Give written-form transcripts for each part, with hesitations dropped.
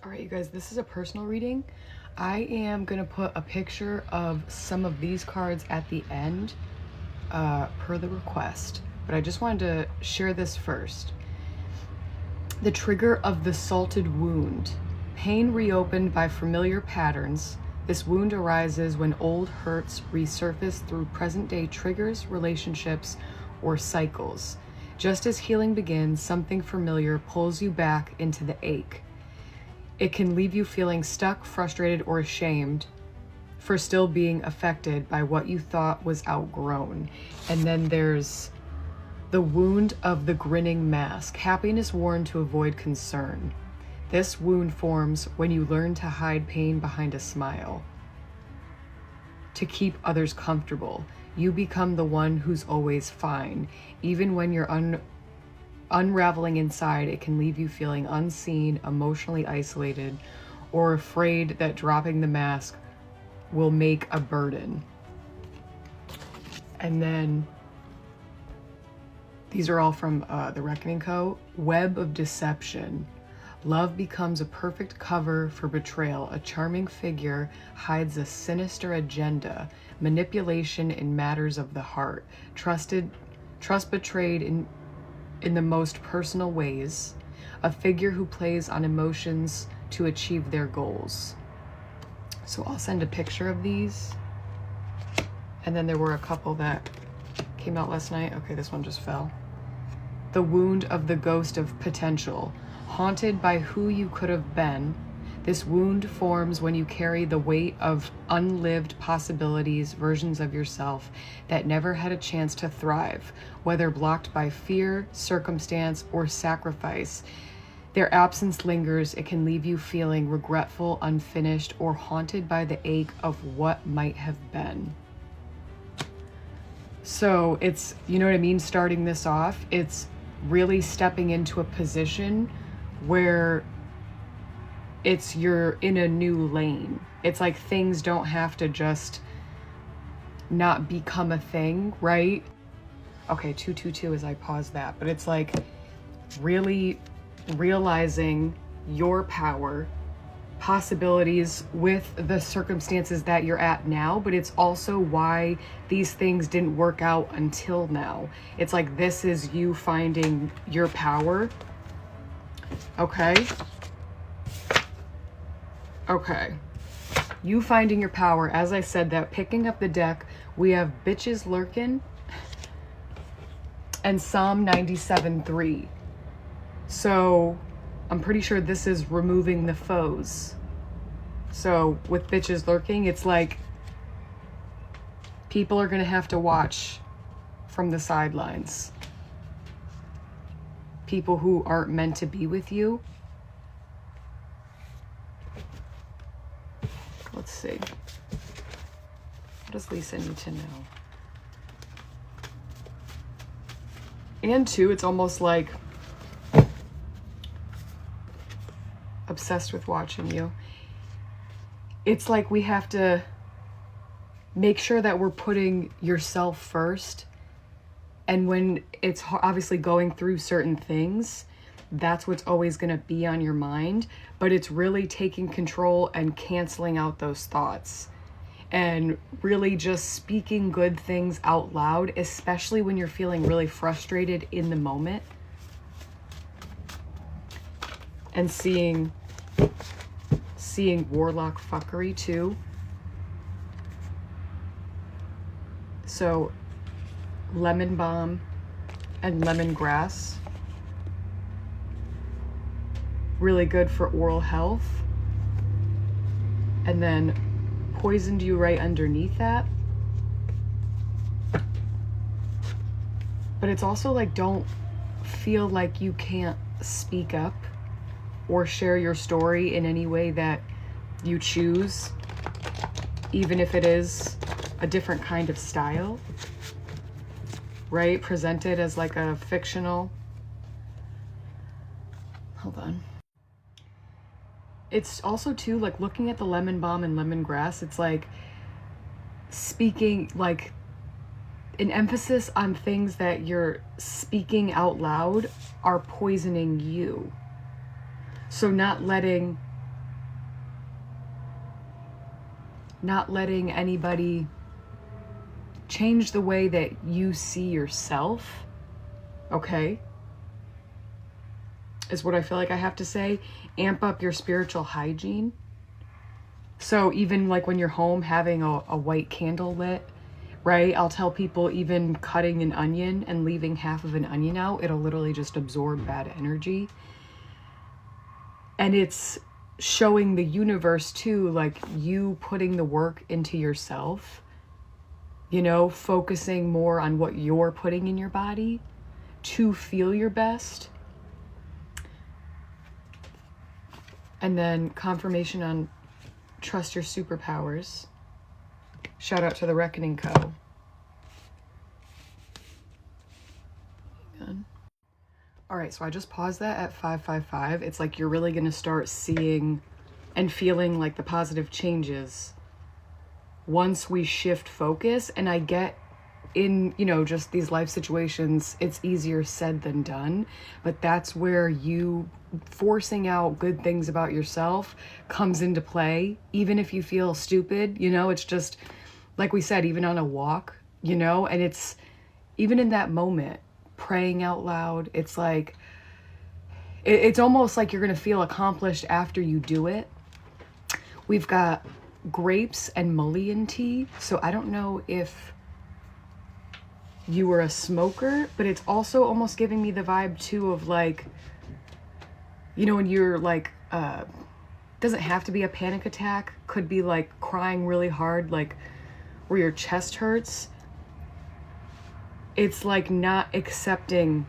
All right, you guys, this is a personal reading. I am going to put a picture of some of these cards at the end per the request, but I just wanted to share this first. The trigger of the salted wound. Pain reopened by familiar patterns. This wound arises when old hurts resurface through present-day triggers, relationships, or cycles. Just as healing begins, something familiar pulls you back into the ache. It can leave you feeling stuck, frustrated, or ashamed for still being affected by what you thought was outgrown. And then there's the wound of the grinning mask. Happiness worn to avoid concern. This wound forms when you learn to hide pain behind a smile. To keep others comfortable, you become the one who's always fine. Even when you're unraveling inside, it can leave you feeling unseen, emotionally isolated, or afraid that dropping the mask will make a burden. And then these are all from The Reckoning Co. Web of deception. Love becomes a perfect cover for betrayal. A charming figure hides a sinister agenda. Manipulation in matters of the heart. Trust betrayed in the most personal ways. A figure who plays on emotions to achieve their goals. So I'll send a picture of these. And then there were a couple that came out last night. Okay, this one just fell. The wound of the ghost of potential. Haunted by who you could have been. This wound forms when you carry the weight of unlived possibilities, versions of yourself that never had a chance to thrive, whether blocked by fear, circumstance, or sacrifice. Their absence lingers. It can leave you feeling regretful, unfinished, or haunted by the ache of what might have been. So it's, you know what I mean, starting this off, it's really stepping into a position where you're in a new lane. It's like things don't have to just not become a thing, right? Okay, 222 as I pause that, but it's like really realizing your power, possibilities with the circumstances that you're at now, but it's also why these things didn't work out until now. It's like this is you finding your power. Okay. You finding your power. As I said that, picking up the deck, we have Bitches Lurkin and Psalm 97:3. So I'm pretty sure this is removing the foes. So with bitches lurking, it's like people are going to have to watch from the sidelines. People who aren't meant to be with you. Let's see. What does Lisa need to know? And two, it's almost like obsessed with watching you. It's like we have to make sure that we're putting yourself first. And when it's obviously going through certain things, that's what's always going to be on your mind. But it's really taking control and canceling out those thoughts. And really just speaking good things out loud, especially when you're feeling really frustrated in the moment. And seeing warlock fuckery too. So lemon balm and lemongrass, really good for oral health. And then poisoned you right underneath that. But it's also like, don't feel like you can't speak up or share your story in any way that you choose, even if it is a different kind of style, right? Presented as like a fictional. Hold on. It's also too, like looking at the lemon balm and lemongrass, it's like speaking, like an emphasis on things that you're speaking out loud are poisoning you. So not letting not letting anybody change the way that you see yourself, okay, is what I feel like I have to say. Amp up your spiritual hygiene. So even like when you're home having a white candle lit, right? I'll tell people even cutting an onion and leaving half of an onion out, it'll literally just absorb bad energy. And it's showing the universe too, like you putting the work into yourself, you know, focusing more on what you're putting in your body to feel your best. And then confirmation on trust your superpowers. Shout out to the Reckoning Co. Hang on. All right, so I just paused that at 555. It's like you're really going to start seeing and feeling like the positive changes once we shift focus. And I get in, you know, just these life situations, it's easier said than done, but that's where you forcing out good things about yourself comes into play. Even if you feel stupid, you know, it's just like we said, even on a walk, you know, and it's even in that moment, praying out loud, it's like, it's almost like you're going to feel accomplished after you do it. We've got grapes and mullein tea. So I don't know if you were a smoker, but it's also almost giving me the vibe too of like, you know, when you're like, doesn't have to be a panic attack, could be like crying really hard, like where your chest hurts. It's like not accepting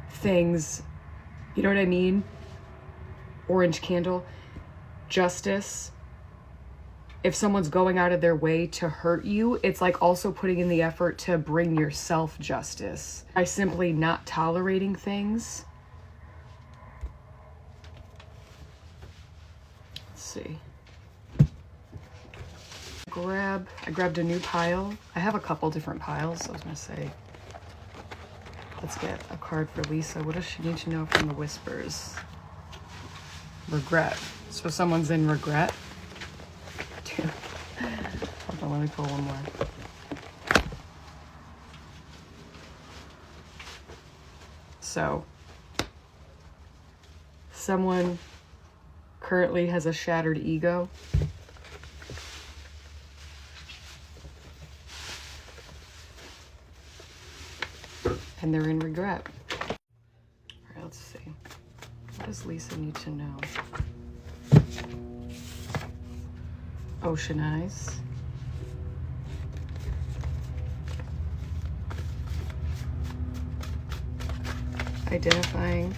things, you know what I mean? Orange candle, justice. If someone's going out of their way to hurt you, it's like also putting in the effort to bring yourself justice by simply not tolerating things. Let's see. I grabbed a new pile. I have a couple different piles. I was gonna say, let's get a card for Lisa. What does she need to know from the whispers? Regret. So someone's in regret. Dude. Hold on, let me pull one more. So, someone currently has a shattered ego. And they're in regret. All right, let's see. What does Lisa need to know? Ocean eyes. Identifying.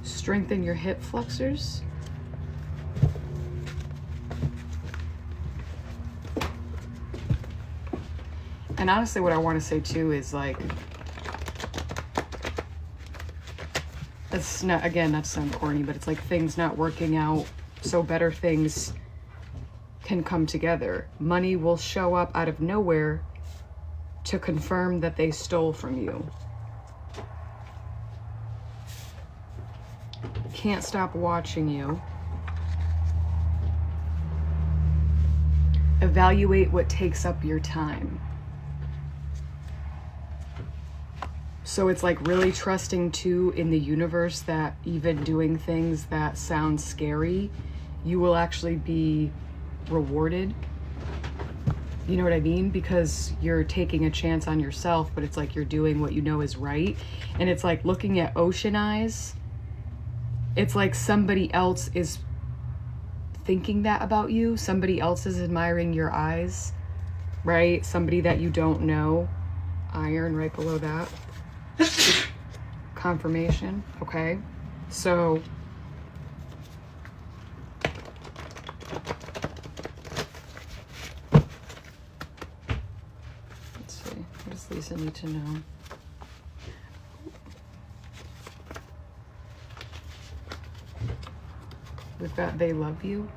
Strengthen your hip flexors. And honestly, what I want to say too is like, it's not, again, not to sound corny, but it's like things not working out, so better things can come together. Money will show up out of nowhere to confirm that they stole from you. Can't stop watching you. Evaluate what takes up your time. So it's like really trusting too in the universe that even doing things that sound scary, you will actually be rewarded. You know what I mean? Because you're taking a chance on yourself, but it's like you're doing what you know is right. And it's like looking at ocean eyes. It's like somebody else is thinking that about you. Somebody else is admiring your eyes, right? Somebody that you don't know. Iron right below that. Confirmation. Okay. So let's see. What does Lisa need to know? We've got they love you.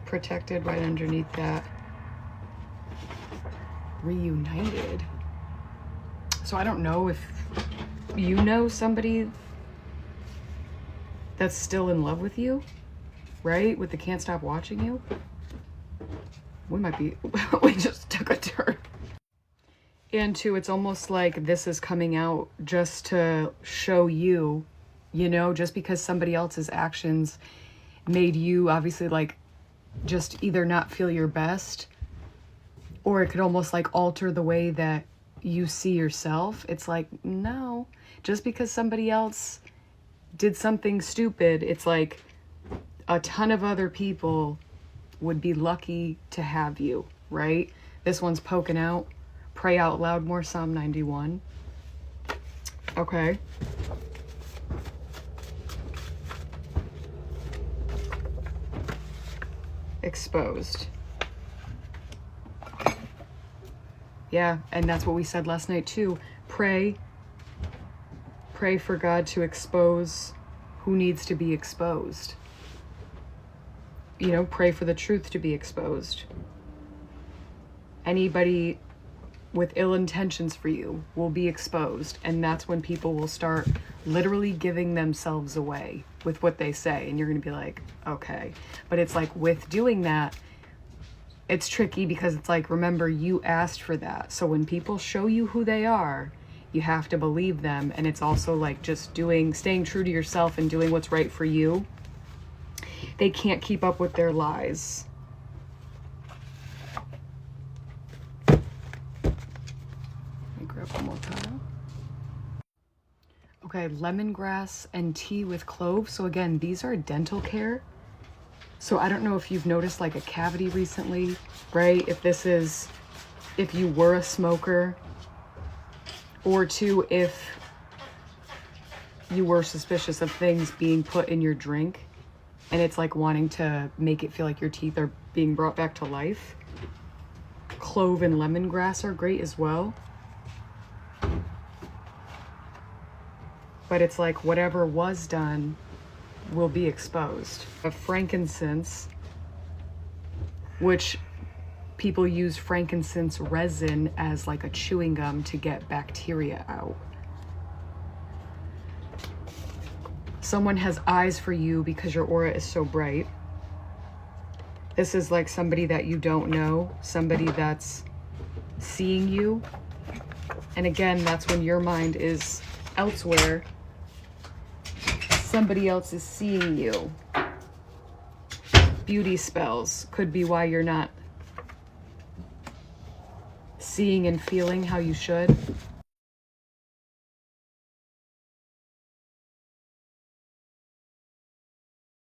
Protected right underneath that. Reunited. So I don't know if you know somebody that's still in love with you, right? With the can't stop watching you. We might be, we just took a turn. And two, it's almost like this is coming out just to show you, you know, just because somebody else's actions made you obviously like just either not feel your best, or it could almost like alter the way that you see yourself. It's like, no, just because somebody else did something stupid, it's like a ton of other people would be lucky to have you, right? This one's poking out. Pray out loud more, Psalm 91. Okay. Exposed. Yeah, and that's what we said last night too. Pray for God to expose who needs to be exposed. You know, pray for the truth to be exposed. Anybody with ill intentions for you will be exposed, and that's when people will start literally giving themselves away with what they say, and you're going to be like, okay. But it's like with doing that, it's tricky because it's like, remember, you asked for that. So when people show you who they are, you have to believe them. And it's also like just staying true to yourself and doing what's right for you. They can't keep up with their lies. Let me grab one more tile. Okay, lemongrass and tea with clove. So again, these are dental care. So I don't know if you've noticed like a cavity recently, right? If you were a smoker, or two, if you were suspicious of things being put in your drink and it's like wanting to make it feel like your teeth are being brought back to life. Clove and lemongrass are great as well. But it's like whatever was done will be exposed. Of frankincense, which people use frankincense resin as like a chewing gum to get bacteria out. Someone has eyes for you because your aura is so bright. This is like somebody that you don't know, somebody that's seeing you. And again, that's when your mind is elsewhere. Somebody else is seeing you. Beauty spells could be why you're not seeing and feeling how you should.